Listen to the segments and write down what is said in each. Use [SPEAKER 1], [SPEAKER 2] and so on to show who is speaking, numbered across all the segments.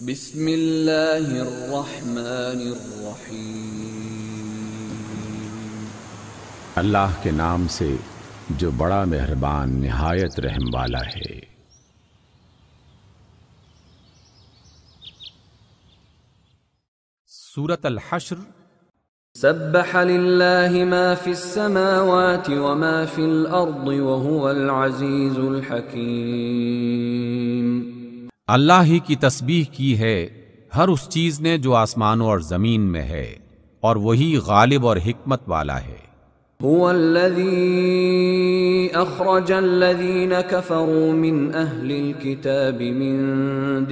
[SPEAKER 1] بسم اللہ الرحمن الرحیم۔
[SPEAKER 2] اللہ کے نام سے جو بڑا مہربان نہایت رحم والا ہے۔
[SPEAKER 3] سورۃ الحشر۔
[SPEAKER 1] سبح للہ ما فی السماوات وما فی الارض وهو العزیز الحکیم۔
[SPEAKER 3] اللہ ہی کی تسبیح کی ہے ہر اس چیز نے جو آسمانوں اور زمین میں ہے، اور وہی غالب اور حکمت والا ہے۔
[SPEAKER 1] هو الذي اخرج الذين كفروا من اهل الكتاب من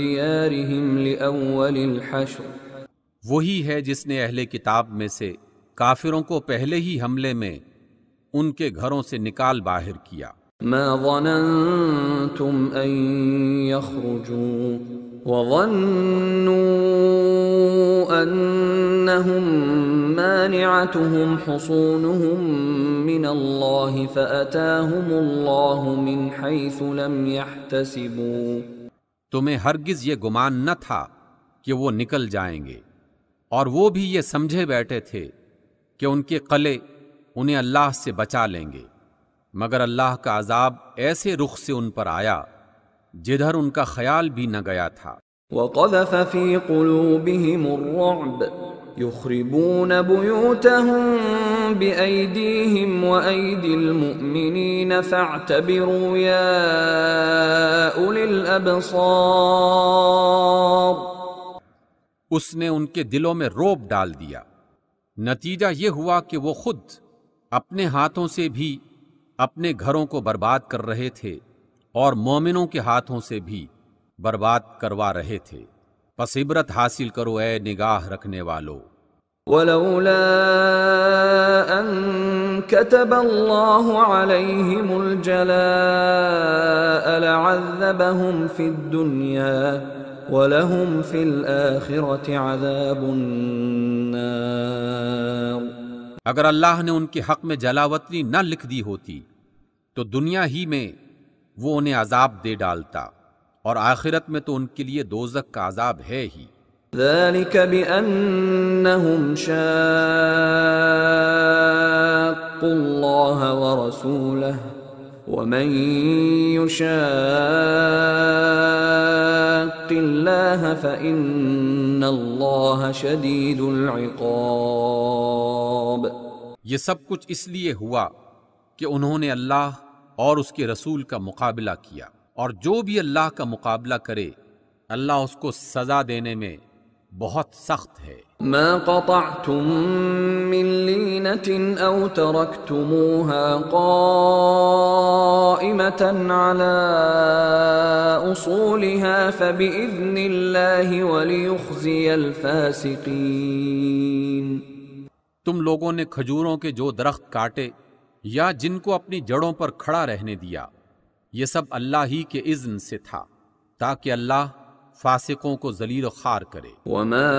[SPEAKER 1] ديارهم لاول الحشر۔
[SPEAKER 3] وہی ہے جس نے اہل کتاب میں سے کافروں کو پہلے ہی حملے میں ان کے گھروں سے نکال باہر کیا۔
[SPEAKER 1] ما ظننتم ان يخرجوا وظنوا انهم مانعتهم حصونهم من الله فاتاهم الله من حيث لم يحتسبوا۔
[SPEAKER 3] تمہیں ہرگز یہ گمان نہ تھا کہ وہ نکل جائیں گے، اور وہ بھی یہ سمجھے بیٹھے تھے کہ ان کے قلعے انہیں اللہ سے بچا لیں گے، مگر اللہ کا عذاب ایسے رخ سے ان پر آیا جدھر ان کا خیال بھی نہ گیا تھا۔
[SPEAKER 1] وقذف في قلوبهم الرعب يخربون بيوتهم بأيديهم وأيدي المؤمنين فاعتبروا يا أولي الأبصار۔
[SPEAKER 3] اس نے ان کے دلوں میں رعب ڈال دیا، نتیجہ یہ ہوا کہ وہ خود اپنے ہاتھوں سے بھی اپنے گھروں کو برباد کر رہے تھے اور مومنوں کے ہاتھوں سے بھی برباد کروا رہے تھے۔ پس عبرت حاصل کرو اے نگاہ رکھنے والو۔
[SPEAKER 1] ولولا ان كتب الله عليهم الجلاء لعذبهم في الدنيا وَلَهُمْ فِي الْآخِرَةِ عَذَابُ النَّارِ۔
[SPEAKER 3] اگر اللہ نے ان کے حق میں جلاوطنی نہ لکھ دی ہوتی تو دنیا ہی میں وہ انہیں عذاب دے ڈالتا، اور آخرت میں تو ان کے لیے دوزخ کا عذاب ہے ہی۔
[SPEAKER 1] ذَلِكَ بِأَنَّهُمْ شَاقُّوا اللَّهَ وَرَسُولَهُ وَمَن يُشَاقِّ اللَّهَ فَإِنَّ اللَّهَ شَدِيدُ الْعِقَابِ۔
[SPEAKER 3] یہ سب کچھ اس لیے ہوا کہ انہوں نے اللہ اور اس کے رسول کا مقابلہ کیا، اور جو بھی اللہ کا مقابلہ کرے اللہ اس کو سزا دینے میں بہت سخت ہے۔
[SPEAKER 1] ما قطعتم من لینة او ترکتموها قائمة على اصولها فبإذن اللہ وليخزي الفاسقین۔
[SPEAKER 3] تم لوگوں نے کھجوروں کے جو درخت کاٹے یا جن کو اپنی جڑوں پر کھڑا رہنے دیا، یہ سب اللہ ہی کے اذن سے تھا تاکہ اللہ فاسقوں کو ذلیل و خوار کرے۔
[SPEAKER 1] وما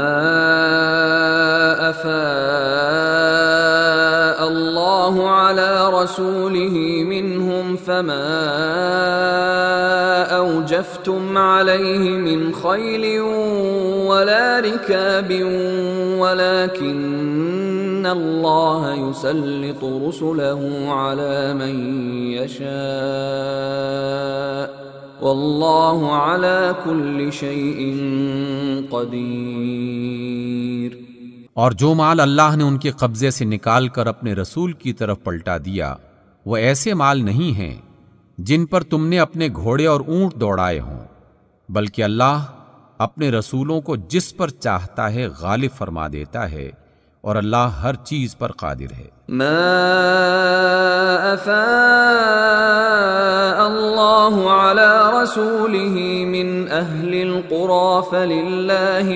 [SPEAKER 1] افاء اللہ علی رسولہ منہم فما اوجفتم علیہ من خیل ولا رکاب ولكن اللہ یسلط رسلہ علی من یشاء واللہ علی کل شیء قدیر۔
[SPEAKER 3] اور جو مال اللہ نے ان کے قبضے سے نکال کر اپنے رسول کی طرف پلٹا دیا وہ ایسے مال نہیں ہیں جن پر تم نے اپنے گھوڑے اور اونٹ دوڑائے ہوں، بلکہ اللہ اپنے رسولوں کو جس پر چاہتا ہے غالب فرما دیتا ہے، اور اللہ ہر چیز پر قادر ہے۔
[SPEAKER 1] ما افاء اللہ علی رسولہ من اہل القرى فللہ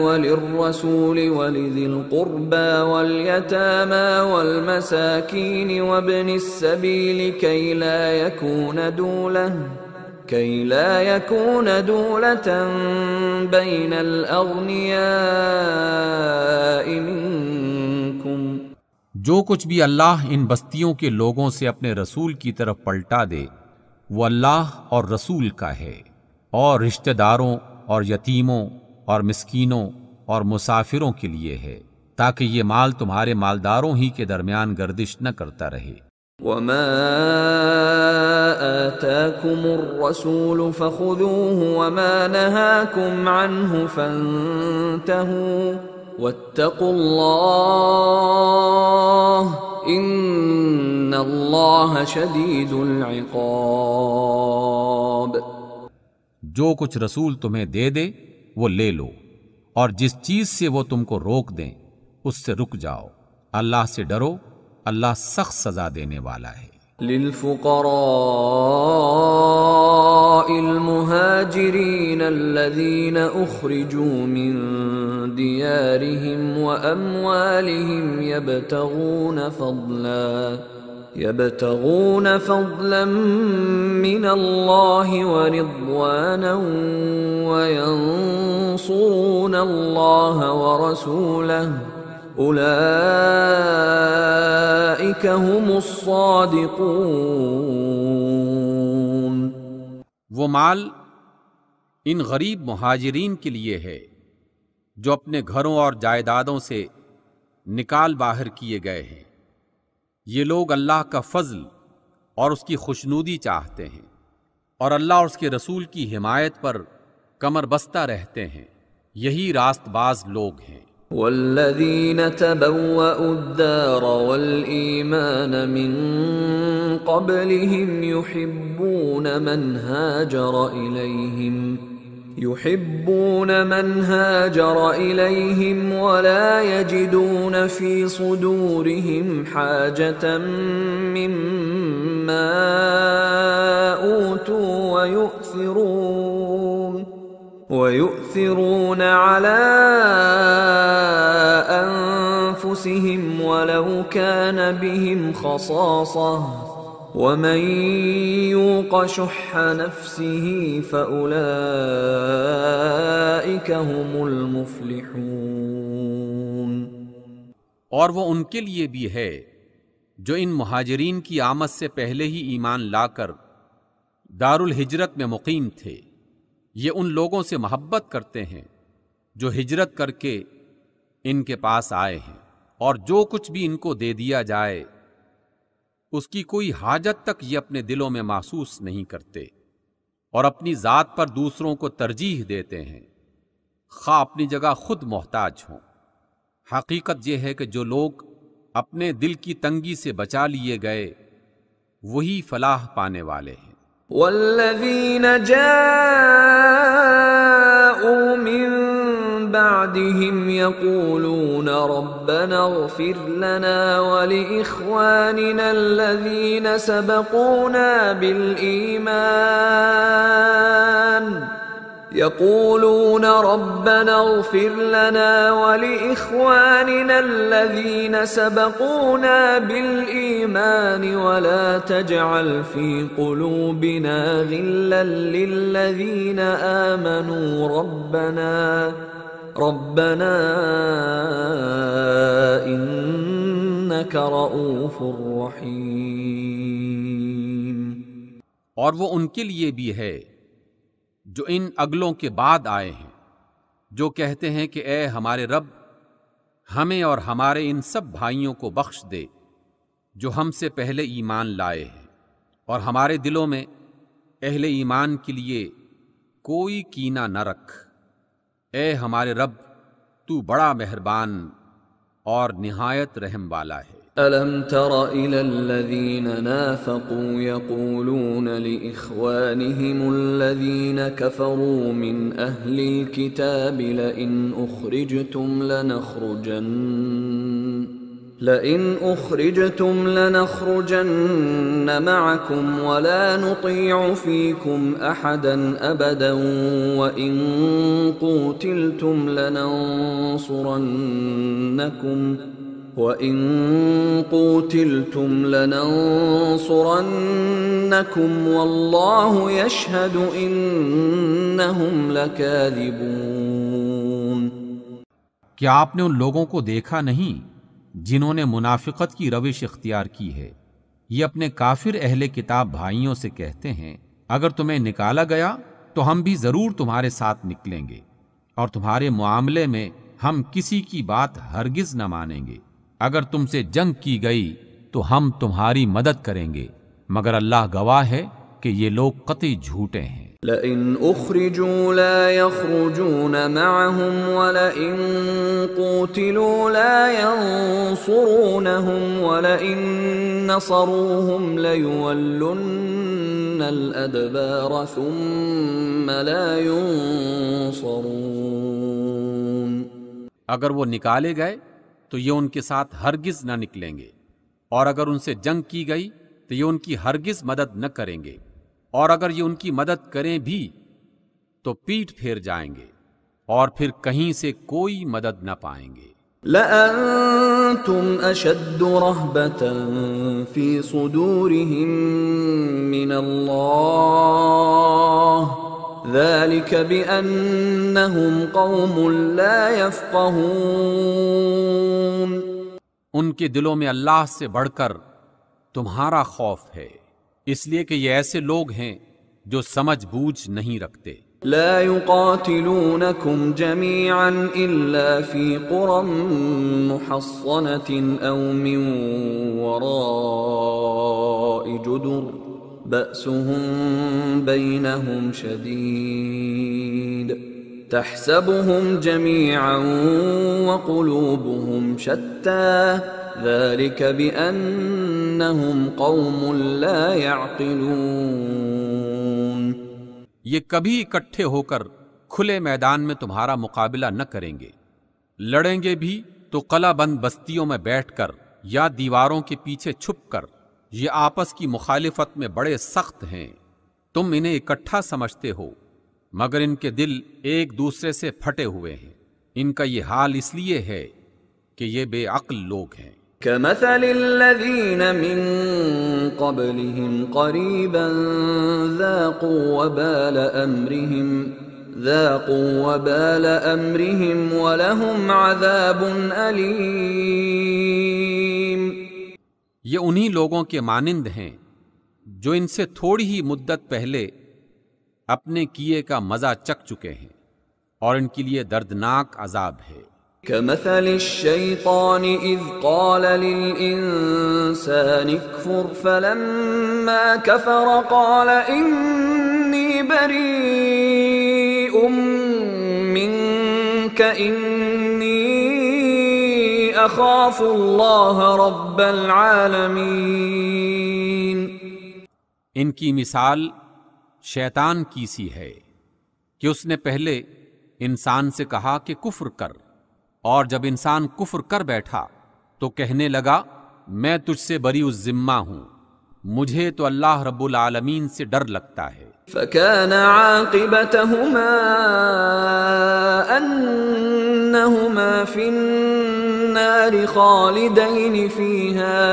[SPEAKER 1] وللرسول ولذی القربى والیتامى والمساکین وابن السبیل کی لا يكون دولة بین الاغنیاء منکم۔
[SPEAKER 3] جو کچھ بھی اللہ ان بستیوں کے لوگوں سے اپنے رسول کی طرف پلٹا دے وہ اللہ اور رسول کا ہے، اور رشتہ داروں اور یتیموں اور مسکینوں اور مسافروں کے لیے ہے، تاکہ یہ مال تمہارے مالداروں ہی کے درمیان گردش نہ کرتا رہے۔
[SPEAKER 1] وما آتاكم الرسول فخذوه وما نهاكم عنه فانتهوا واتقوا الله ان اللہ شدید العقاب۔
[SPEAKER 3] جو کچھ رسول تمہیں دے دے وہ لے لو، اور جس چیز سے وہ تم کو روک دیں اس سے رک جاؤ، اللہ سے ڈرو، اللہ سخت سزا دینے والا ہے۔
[SPEAKER 1] للفقراء المهاجرين الذين أخرجوا من ديارهم وأموالهم يبتغون فضلا من الله ورضوانا وينصرون الله ورسوله اولئک هم الصادقون۔
[SPEAKER 3] وہ مال ان غریب مہاجرین کے لیے ہے جو اپنے گھروں اور جائیدادوں سے نکال باہر کیے گئے ہیں۔ یہ لوگ اللہ کا فضل اور اس کی خوشنودی چاہتے ہیں، اور اللہ اور اس کے رسول کی حمایت پر کمر بستہ رہتے ہیں، یہی راست باز لوگ ہیں۔
[SPEAKER 1] والذین تبوأوا الدار والإیمان من قبلهم يحبون من هاجر إليهم ولا يجدون في صدورهم حاجة مما أوتوا ويؤثرون على أنفسهم ولو كان بهم خصاصة ومن يوق شح نفسه فأولئك هم المفلحون۔
[SPEAKER 3] اور وہ ان کے لیے بھی ہے جو ان مہاجرین کی آمد سے پہلے ہی ایمان لا کر دارالہجرت میں مقیم تھے۔ یہ ان لوگوں سے محبت کرتے ہیں جو ہجرت کر کے ان کے پاس آئے ہیں، اور جو کچھ بھی ان کو دے دیا جائے اس کی کوئی حاجت تک یہ اپنے دلوں میں محسوس نہیں کرتے، اور اپنی ذات پر دوسروں کو ترجیح دیتے ہیں، خواہ اپنی جگہ خود محتاج ہوں۔ حقیقت یہ ہے کہ جو لوگ اپنے دل کی تنگی سے بچا لیے گئے وہی فلاح پانے والے ہیں۔
[SPEAKER 1] والذین جاءوا من بعدهم يقولون ربنا اغفر لنا ولإخواننا الذين سبقونا بالإيمان يقولون ربنا اغفر لنا ولإخواننا الذين سبقونا بالإيمان ولا تجعل في قلوبنا غلا للذين آمنوا ربنا إنك رؤوف رحيم۔
[SPEAKER 3] اور وہ ان کے لیے بھی ہے جو ان اگلوں کے بعد آئے ہیں، جو کہتے ہیں کہ اے ہمارے رب، ہمیں اور ہمارے ان سب بھائیوں کو بخش دے جو ہم سے پہلے ایمان لائے ہیں، اور ہمارے دلوں میں اہل ایمان کے لیے کوئی کینہ نہ رکھ۔ اے ہمارے رب، تو بڑا مہربان اور نہایت رحم والا ہے۔
[SPEAKER 1] أَلَمْ تَرَ إِلَى الَّذِينَ نَافَقُوا يَقُولُونَ لِإِخْوَانِهِمُ الَّذِينَ كَفَرُوا مِنْ أَهْلِ الْكِتَابِ لَئِنْ أُخْرِجْتُمْ لَنَخْرُجَنَّ مَعَكُمْ وَلَا نُطِيعُ فِيكُمْ أَحَدًا أَبَدًا وَإِنْ قُوتِلْتُمْ لَنَنصُرَنَّكُمْ وَاللَّهُ يَشْهَدُ إِنَّهُمْ لَكَاذِبُونَ۔
[SPEAKER 3] کیا آپ نے ان لوگوں کو دیکھا نہیں جنہوں نے منافقت کی روش اختیار کی ہے؟ یہ اپنے کافر اہل کتاب بھائیوں سے کہتے ہیں اگر تمہیں نکالا گیا تو ہم بھی ضرور تمہارے ساتھ نکلیں گے، اور تمہارے معاملے میں ہم کسی کی بات ہرگز نہ مانیں گے۔ اگر تم سے جنگ کی گئی تو ہم تمہاری مدد کریں گے، مگر اللہ گواہ ہے کہ یہ لوگ قطعی جھوٹے ہیں۔
[SPEAKER 1] لئن اخرجوا لا يخرجون معهم ولئن قوتلوا لا ينصرونهم ولئن نصروهم ليولن الأدبار ثم لا ينصرون۔
[SPEAKER 3] اگر وہ نکالے گئے تو یہ ان کے ساتھ ہرگز نہ نکلیں گے، اور اگر ان سے جنگ کی گئی تو یہ ان کی ہرگز مدد نہ کریں گے، اور اگر یہ ان کی مدد کریں بھی تو پیٹ پھیر جائیں گے اور پھر کہیں سے کوئی مدد نہ پائیں گے۔
[SPEAKER 1] لَأَنْتُمْ أَشَدُّ رَهْبَةً فِي صُدُورِهِم مِّنَ اللَّهِ ذَلِكَ بِأَنَّهُمْ قَوْمٌ لَا يَفْقَهُونَ۔
[SPEAKER 3] ان کے دلوں میں اللہ سے بڑھ کر تمہارا خوف ہے، اس لیے کہ یہ ایسے لوگ ہیں جو سمجھ بوجھ نہیں رکھتے۔
[SPEAKER 1] لا يقاتلونكم جميعا إلا في قرى محصنة أو من وراء جدر بأسهم بينهم شديد تحسبهم جميعا وقلوبهم شتى ذلك بأنهم قوم لا يعقلون۔
[SPEAKER 3] یہ کبھی اکٹھے ہو کر کھلے میدان میں تمہارا مقابلہ نہ کریں گے، لڑیں گے بھی تو قلعہ بند بستیوں میں بیٹھ کر یا دیواروں کے پیچھے چھپ کر۔ یہ آپس کی مخالفت میں بڑے سخت ہیں، تم انہیں اکٹھا سمجھتے ہو مگر ان کے دل ایک دوسرے سے پھٹے ہوئے ہیں۔ ان کا یہ حال اس لیے ہے کہ یہ بے عقل لوگ ہیں۔
[SPEAKER 1] كمثل الذين من قبلهم قريبا ذاقوا وبال أمرهم ولهم عذاب أليم۔
[SPEAKER 3] یہ انہی لوگوں کے مانند ہیں جو ان سے تھوڑی ہی مدت پہلے اپنے کیے کا مزہ چکھ چکے ہیں، اور ان کے لیے دردناک عذاب ہے۔
[SPEAKER 1] كمثل الشيطان إذ قال للإنسان اكفر فلما كفر قال إني بريء منك إني أخاف الله رب العالمين۔
[SPEAKER 3] ان کی مثال شیطان کی سی ہے کہ اس نے پہلے انسان سے کہا کہ کفر کر، اور جب انسان کفر کر بیٹھا تو کہنے لگا میں تجھ سے بری الذمہ ہوں، مجھے تو اللہ رب العالمین سے ڈر لگتا ہے۔
[SPEAKER 1] فكان عاقبتهما أنهما في النار خالدين فيها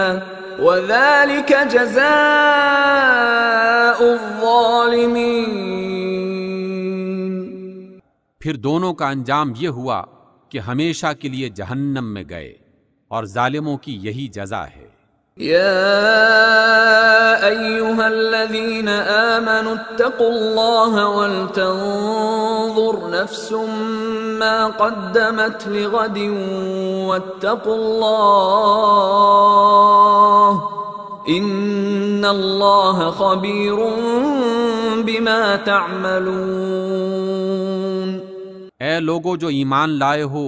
[SPEAKER 1] وذلك جزاء الظالمين۔
[SPEAKER 3] پھر دونوں کا انجام یہ ہوا کہ ہمیشہ کے لیے جہنم میں گئے، اور ظالموں کی یہی جزا ہے۔
[SPEAKER 1] يا أيها الذين آمنوا اتقوا الله ولتنظر نفس ما قدمت لغد واتقوا الله إن الله خبير بما تعملون۔
[SPEAKER 3] اے لوگو جو ایمان لائے ہو،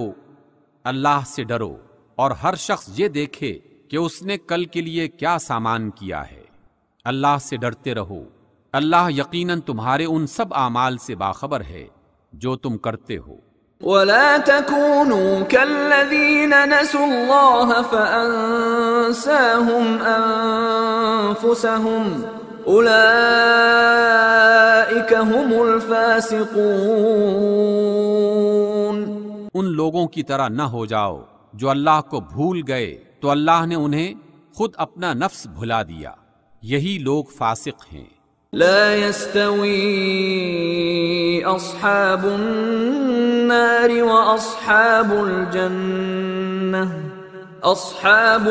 [SPEAKER 3] اللہ سے ڈرو، اور ہر شخص یہ دیکھے کہ اس نے کل کے لیے کیا سامان کیا ہے۔ اللہ سے ڈرتے رہو، اللہ یقیناً تمہارے ان سب اعمال سے باخبر ہے جو تم کرتے ہو۔
[SPEAKER 1] ولا تكونوا كالذين نسوا الله فأنساهم أنفسهم أولئك هم الفاسقون۔
[SPEAKER 3] ان لوگوں کی طرح نہ ہو جاؤ جو اللہ کو بھول گئے تو اللہ نے انہیں خود اپنا نفس بھلا دیا، یہی لوگ فاسق ہیں۔
[SPEAKER 1] لا يستوي أصحاب النار وأصحاب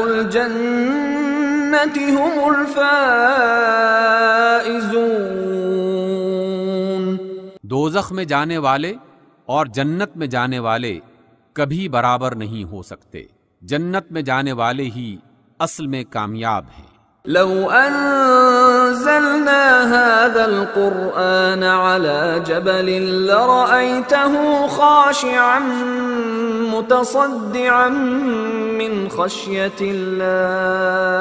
[SPEAKER 1] الجنة الجنة هم الفائزون.
[SPEAKER 3] دوزخ میں جانے والے اور جنت میں جانے والے کبھی برابر نہیں ہو سکتے. جنت میں جانے والے ہی اصل میں کامیاب ہیں.
[SPEAKER 1] لو أنزلنا هذا القرآن على جبل لرأيته خاشعا متصدعا من خشية الله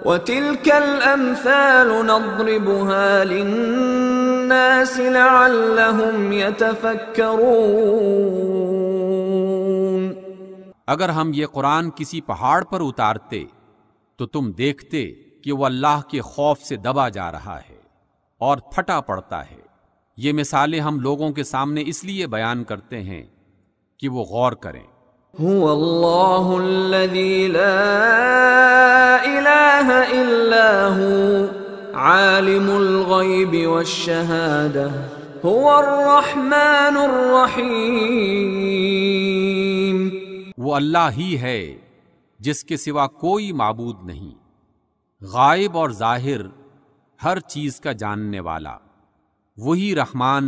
[SPEAKER 1] وتلك الأمثال نضربها للناس لعلهم يتفكرون.
[SPEAKER 3] اگر ہم یہ قرآن کسی پہاڑ پر اتارتے تو تم دیکھتے کہ وہ اللہ کے خوف سے دبا جا رہا ہے اور پھٹا پڑتا ہے. یہ مثالیں ہم لوگوں کے سامنے اس لیے بیان کرتے ہیں کہ وہ غور کریں.
[SPEAKER 1] هو اللہ الذی لا الہ الا هو عالم الغیب والشہادہ هو الرحمن الرحیم.
[SPEAKER 3] وہ اللہ ہی ہے جس کے سوا کوئی معبود نہیں، غائب اور ظاہر ہر چیز کا جاننے والا، وہی رحمان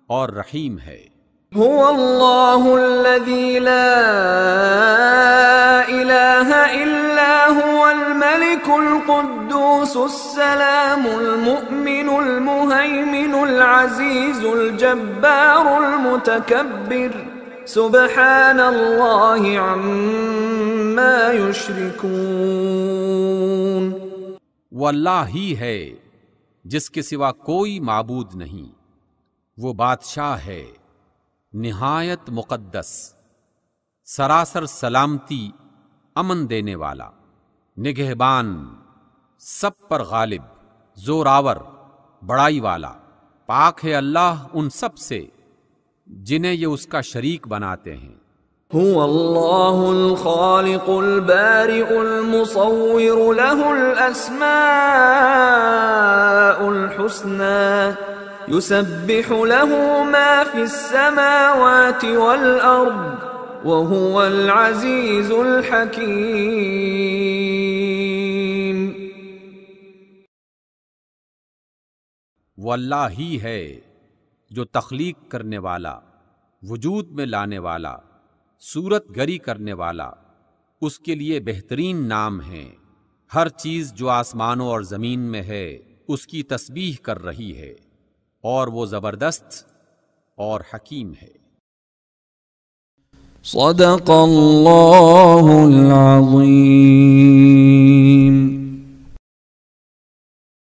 [SPEAKER 3] اور رحیم ہے.
[SPEAKER 1] هو اللہ الذی لا الہ الا هو الملک القدوس السلام المؤمن المہیمن العزیز الجبار المتکبر سبحان اللہ عما یشرکون.
[SPEAKER 3] وہ اللہ ہی ہے جس کے سوا کوئی معبود نہیں، وہ بادشاہ ہے نہایت مقدس، سراسر سلامتی، امن دینے والا، نگہبان، سب پر غالب، زوراور، بڑائی والا. پاک ہے اللہ ان سب سے جنہیں یہ اس کا شریک بناتے ہیں.
[SPEAKER 1] هو اللہ الخالق البارئ المصور له الاسماء الحسنى يسبح له ما في السماوات والارض وهو العزيز الحكيم.
[SPEAKER 3] وہ اللہ ہی ہے جو تخلیق کرنے والا، وجود میں لانے والا، صورت گری کرنے والا. اس کے لیے بہترین نام ہیں. ہر چیز جو آسمانوں اور زمین میں ہے اس کی تسبیح کر رہی ہے، اور وہ زبردست اور حکیم ہے.
[SPEAKER 1] صدق اللہ العظیم.